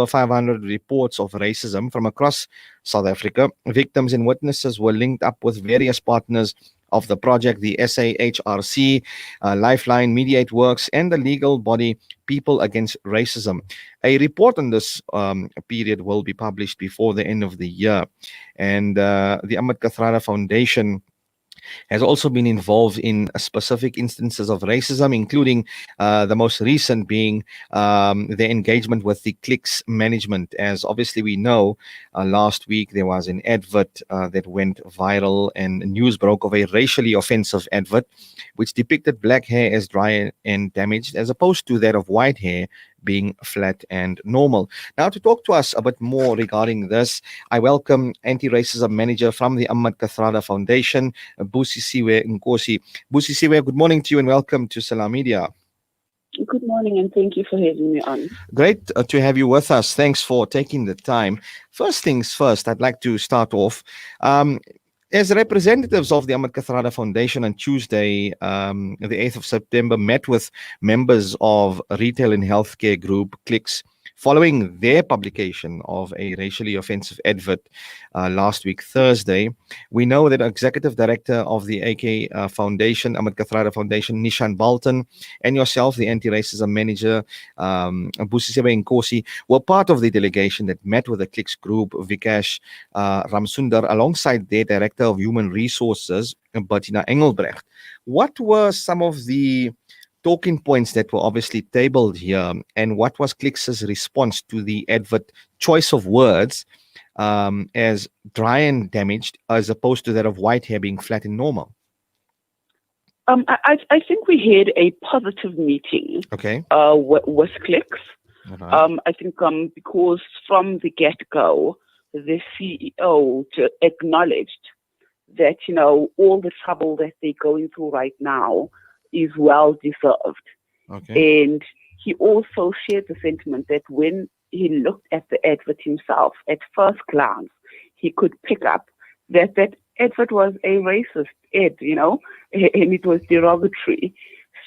over 500 reports of racism from across South Africa. Victims and witnesses were linked up with various partners of the project, the SAHRC, Lifeline, Mediate Works, and the legal body People Against Racism. A report on this period will be published before the end of the year. And the Ahmed Kathrada Foundation has also been involved in specific instances of racism, including the most recent being the engagement with the clicks management. As obviously we know, last week there was an advert that went viral, and news broke of a racially offensive advert which depicted black hair as dry and damaged as opposed to that of white hair being flat and normal. Now, to talk to us a bit more regarding this, I welcome Anti-Racism Manager from the Ahmed Kathrada Foundation, Busisiwe Nkosi. Busisiwe, good morning to you and welcome to Salam Media. Good morning, and thank you for having me on. Great to have you with us. Thanks for taking the time. First things first, I'd like to start off. As representatives of the Ahmed Kathrada Foundation on Tuesday, the 8th of September, met with members of retail and healthcare group Clicks following their publication of a racially offensive advert last week, Thursday. We know that Executive Director of the AK Foundation, Ahmed Kathrada Foundation, Nishan Balton, and yourself, the Anti-Racism Manager, Busisiwe Nkosi, were part of the delegation that met with the Clicks group, Vikash Ramsundar, alongside their Director of Human Resources, Bettina Engelbrecht. What were some of the talking points that were obviously tabled here, and what was Clicks' response to the advert choice of words as dry and damaged as opposed to that of white hair being flat and normal? I think we had a positive meeting with Clicks. Right. I think because from the get-go, the CEO acknowledged that, all the trouble that they're going through right now is well deserved. Okay. And he also shared the sentiment that when he looked at the advert himself, at first glance, he could pick up that advert was a racist ad, and it was derogatory.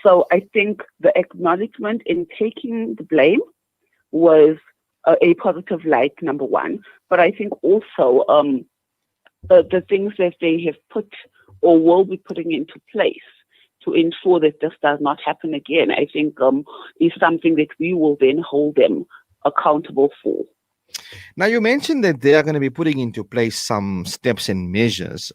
So I think the acknowledgement in taking the blame was a positive light, number one. But I think also the things that they have put or will be putting into place to ensure that this does not happen again, I think is something that we will then hold them accountable for. Now, you mentioned that they are going to be putting into place some steps and measures.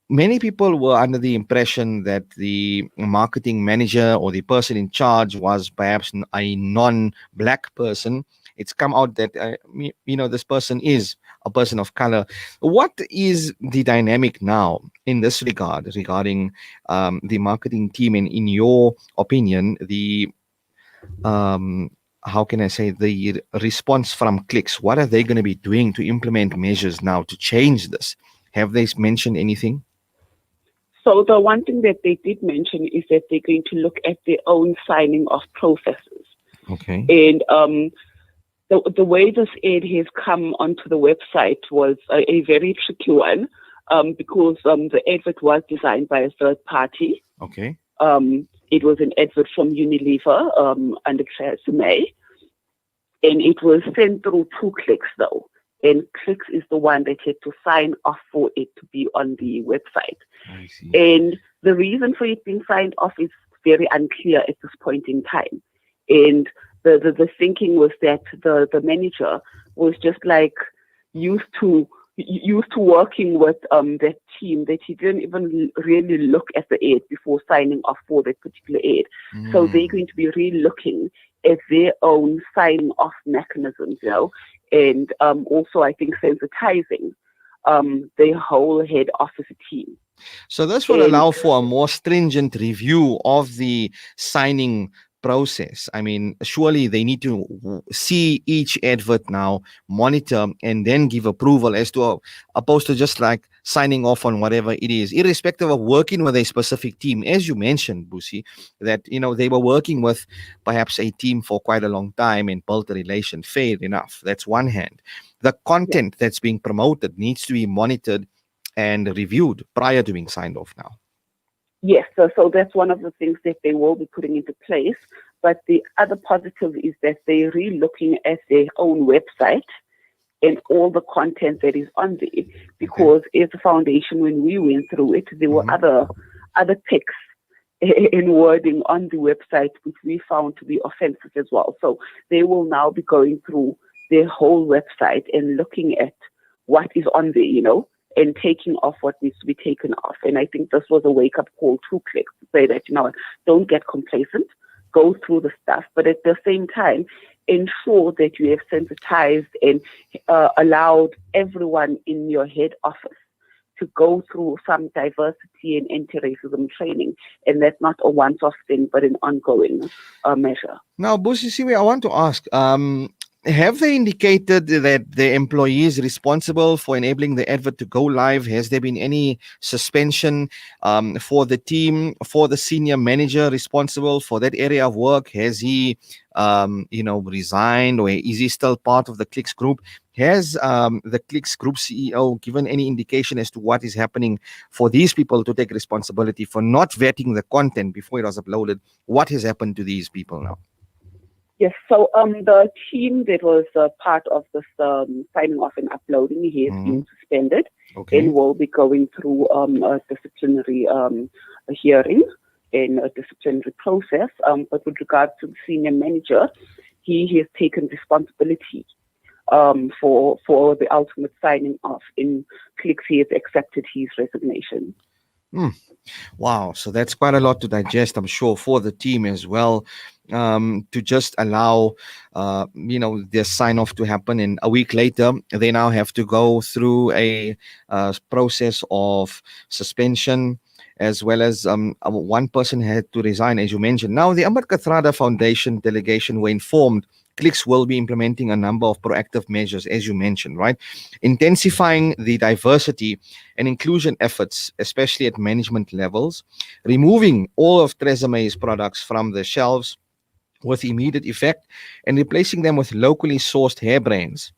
Many people were under the impression that the marketing manager or the person in charge was perhaps a non-black person. It's come out that, this person is a person of color. What is the dynamic now in this regard, regarding the marketing team, and in your opinion, the, how can I say, the response from Clicks? What are they going to be doing to implement measures now to change this? Have they mentioned anything? So the one thing that they did mention is that they're going to look at their own signing off processes. Okay. And the way this ad has come onto the website was a very tricky one, because the advert was designed by a third party. Okay. It was an advert from Unilever under Claire Sumay, and it was sent through two Clicks though. And Clicks is the one that had to sign off for it to be on the website. I see. And the reason for it being signed off is very unclear at this point in time. And the thinking was that the manager was just like used to working with that team, that he didn't even really look at the ad before signing off for that particular ad. So they're going to be really looking at their own signing off mechanisms, and also I think sensitizing the whole head office team. So this will allow for a more stringent review of the signing process. I mean, surely they need to see each advert now, monitor, and then give approval as to, opposed to just like signing off on whatever it is, irrespective of working with a specific team. As you mentioned, Busi, that, they were working with perhaps a team for quite a long time and built a relation. Fair enough. That's one hand. The content that's being promoted needs to be monitored and reviewed prior to being signed off now. Yes, so that's one of the things that they will be putting into place. But the other positive is that they're re-looking at their own website and all the content that is on there. Because as a foundation, when we went through it, there were other texts in wording on the website which we found to be offensive as well. So they will now be going through their whole website and looking at what is on there, and taking off what needs to be taken off. And I think this was a wake-up call to Clicks to say that, don't get complacent, go through the stuff, but at the same time, ensure that you have sensitized and allowed everyone in your head office to go through some diversity and anti-racism training. And that's not a once-off thing, but an ongoing measure. Now, Busisiwe, I want to ask, have they indicated that the employee is responsible for enabling the advert to go live? Has there been any suspension for the team, for the senior manager responsible for that area of work? Has he, resigned, or is he still part of the Clicks Group? Has the Clicks Group CEO given any indication as to what is happening for these people to take responsibility for not vetting the content before it was uploaded? What has happened to these people now? Yes, so the team that was part of this signing off and uploading, he has been suspended and will be going through a disciplinary hearing and a disciplinary process. But with regard to the senior manager, he has taken responsibility for the ultimate signing off. In Clicks, he has accepted his resignation. Wow, so that's quite a lot to digest, I'm sure, for the team as well, to just allow, their sign-off to happen. And a week later, they now have to go through a process of suspension, as well as one person had to resign, as you mentioned. Now, the Amar Kathrada Foundation delegation were informed Clicks will be implementing a number of proactive measures, as you mentioned, right? Intensifying the diversity and inclusion efforts, especially at management levels, removing all of Trezeme's products from the shelves with immediate effect, and replacing them with locally sourced hair brands.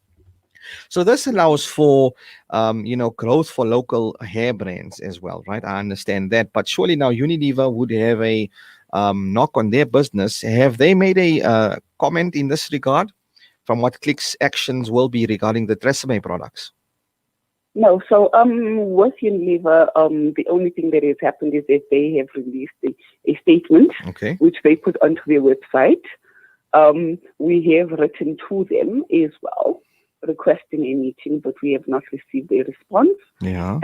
So this allows for, growth for local hair brands as well, right? I understand that. But surely now Unilever would have a knock on their business. Have they made a comment in this regard from what Clicks' actions will be regarding the Tresemme products? No, so with Unilever, the only thing that has happened is that they have released a statement, which they put onto their website. We have written to them as well, requesting a meeting, but we have not received a response. Yeah.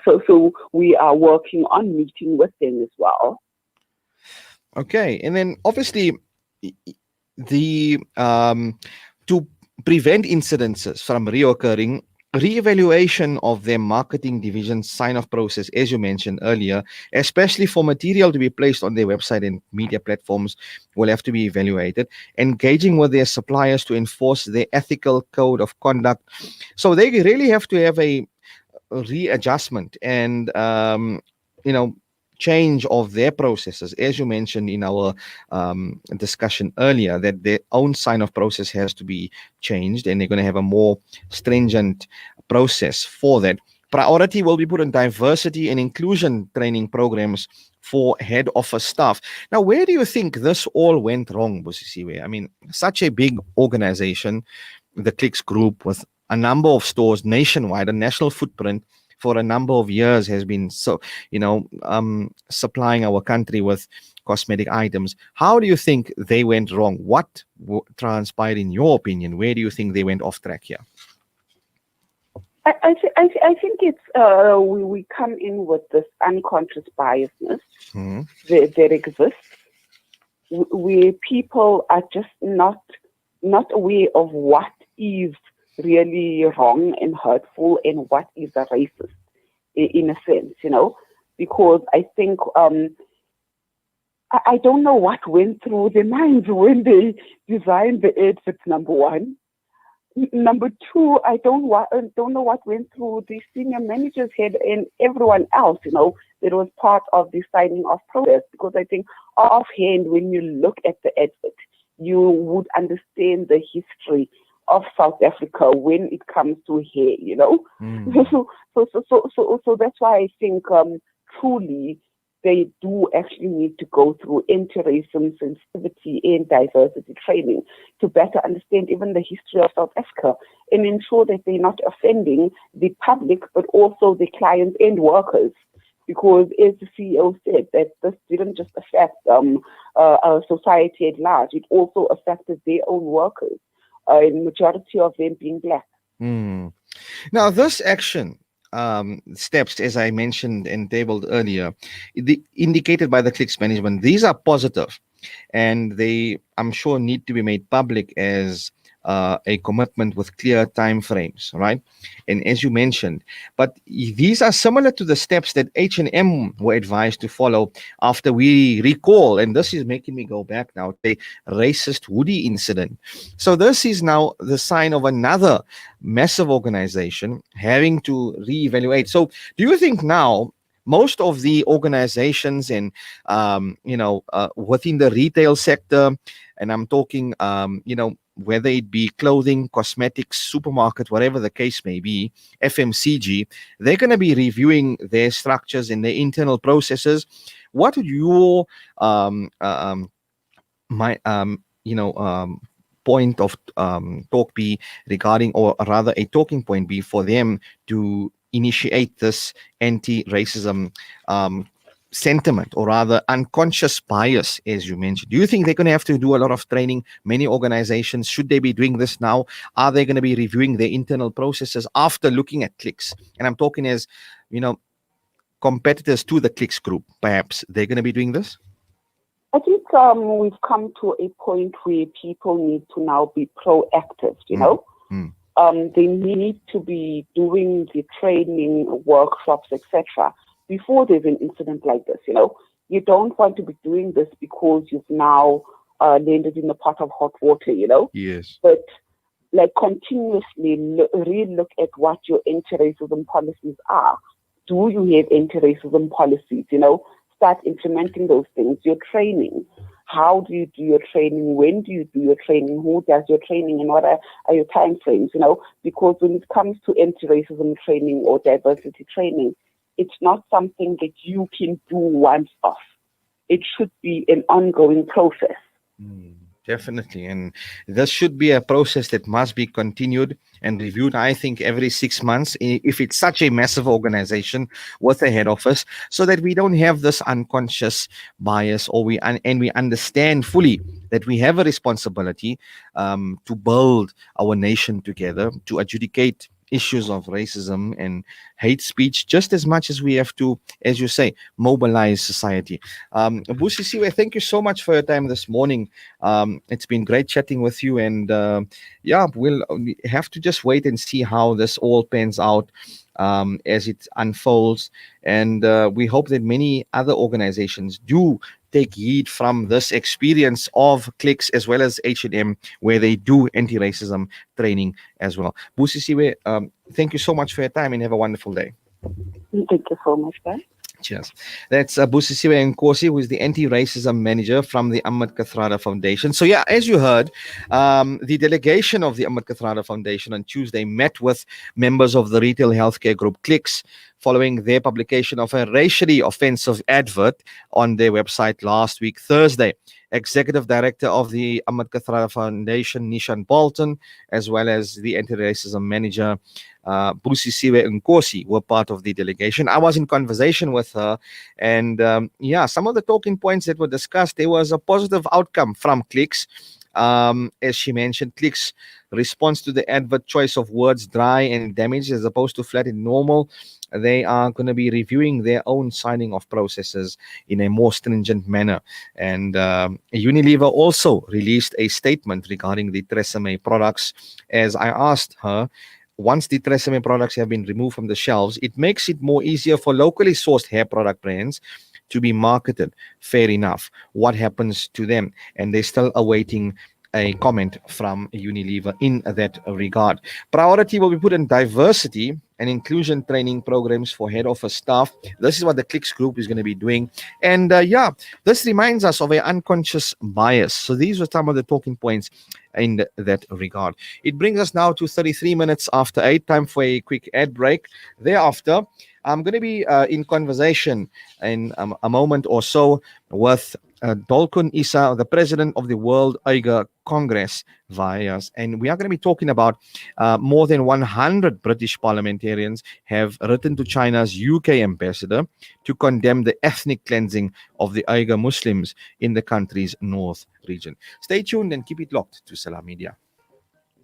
So we are working on meeting with them as well. Okay, and then obviously the to prevent incidences from reoccurring, re-evaluation of their marketing division sign-off process, as you mentioned earlier, especially for material to be placed on their website and media platforms, will have to be evaluated. Engaging with their suppliers to enforce their ethical code of conduct. So they really have to have a readjustment and, change of their processes, as you mentioned in our discussion earlier, that their own sign-off process has to be changed, and they're going to have a more stringent process for that. Priority will be put on diversity and inclusion training programs for head office staff. Now, where do you think this all went wrong, Busisiwe? I mean, such a big organization, the Clicks Group, with a number of stores nationwide, a national footprint, for a number of years has been supplying our country with cosmetic items. How do you think they went wrong? What transpired in your opinion? Where do you think they went off track here? I think it's we come in with this unconscious biasness that exists, where people are just not aware of what is really wrong and hurtful and what is a racist in a sense, because I think I don't know what went through their minds when they designed the adverts, number one. Number two, I don't know what went through the senior manager's head and everyone else, that was part of the signing off process, because I think offhand, when you look at the advert, you would understand the history of South Africa when it comes to hair, So that's why I think truly they do actually need to go through anti-racism sensitivity and diversity training to better understand even the history of South Africa and ensure that they're not offending the public, but also the clients and workers. Because as the CEO said, that this didn't just affect society at large, it also affected their own workers, in majority of them being black. Now, this action steps, as I mentioned and tabled earlier, indicated by the Clicks management, these are positive, and they, I'm sure, need to be made public as a commitment with clear time frames, right? And as you mentioned, but these are similar to the steps that H&M were advised to follow after we recall, and this is making me go back now, the racist hoodie incident. So this is now the sign of another massive organization having to reevaluate. So do you think now most of the organizations and within the retail sector, and I'm talking whether it be clothing, cosmetics, supermarket, whatever the case may be, FMCG, they're going to be reviewing their structures and their internal processes. What would your point of talk be regarding, or rather a talking point be for them to initiate this anti-racism sentiment, or rather unconscious bias, as you mentioned? Do you think they're going to have to do a lot of training? Many organizations, should they be doing this now? Are they going to be reviewing their internal processes after looking at Clicks? And I'm talking as, competitors to the Clicks group, perhaps they're going to be doing this? I think we've come to a point where people need to now be proactive, They need to be doing the training, workshops, etc., before there's an incident like this, You don't want to be doing this because you've now landed in a pot of hot water, Yes. But continuously re-look at what your anti-racism policies are. Do you have anti-racism policies, Start implementing those things. Your training. How do you do your training? When do you do your training? Who does your training? And what are your time frames? Because when it comes to anti-racism training or diversity training, it's not something that you can do once off. It should be an ongoing process. Definitely. And this should be a process that must be continued and reviewed, I think, every 6 months, if it's such a massive organization with a head office, so that we don't have this unconscious bias, or we understand fully that we have a responsibility to build our nation together, to adjudicate issues of racism and hate speech just as much as we have to, as you say, mobilize society. Busisiwe, thank you so much for your time this morning. It's been great chatting with you, and we'll have to just wait and see how this all pans out as it unfolds, and we hope that many other organizations do take heed from this experience of Clicks as well as H&M, where they do anti-racism training as well. Busisiwe, thank you so much for your time, and have a wonderful day. Thank you so much, guys. Cheers. That's Busisiwe Nkosi, who is the anti-racism manager from the Ahmed Kathrada Foundation. So yeah, as you heard, the delegation of the Ahmed Kathrada Foundation on Tuesday met with members of the retail healthcare group Clicks, following their publication of a racially offensive advert on their website last week, Thursday. Executive Director of the Ahmed Kathrada Foundation, Nishan Bolton, as well as the anti-racism manager, Busisiwe Nkosi, were part of the delegation. I was in conversation with her, and some of the talking points that were discussed, there was a positive outcome from Clicks. As she mentioned, Clicks' response to the advert choice of words dry and damaged as opposed to flat and normal. They are going to be reviewing their own signing off processes in a more stringent manner. And Unilever also released a statement regarding the Tresemme products. As I asked her, once the Tresemme products have been removed from the shelves, it makes it more easier for locally sourced hair product brands to be marketed. Fair enough. What happens to them? And they're still awaiting a comment from Unilever in that regard. Priority will be put on diversity and inclusion training programs for head office staff. This is what the Clicks Group is going to be doing. And this reminds us of an unconscious bias. So these were some of the talking points in that regard. It brings us now to 33 minutes after 8, time for a quick ad break. Thereafter, I'm going to be in conversation in a moment or so with Dolkun Issa, the president of the World Uyghur Congress, via us. And we are going to be talking about more than 100 British parliamentarians have written to China's UK ambassador to condemn the ethnic cleansing of the Uyghur Muslims in the country's north region. Stay tuned and keep it locked to Salam Media.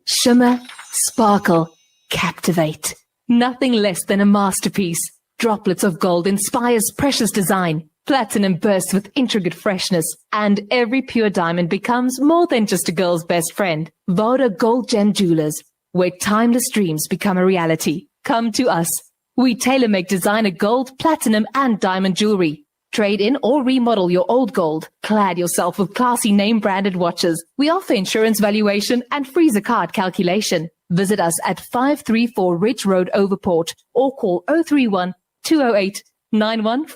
Shimmer, sparkle, captivate. Nothing less than a masterpiece. Droplets of gold inspires precious design. Platinum bursts with intricate freshness, and every pure diamond becomes more than just a girl's best friend. Voda Gold Gem Jewelers, where timeless dreams become a reality. Come to us. We tailor-make designer gold, platinum, and diamond jewelry. Trade in or remodel your old gold. Clad yourself with classy name-branded watches. We offer insurance valuation and free zakat calculation. Visit us at 534 Ridge Road, Overport, or call 031 208 9150.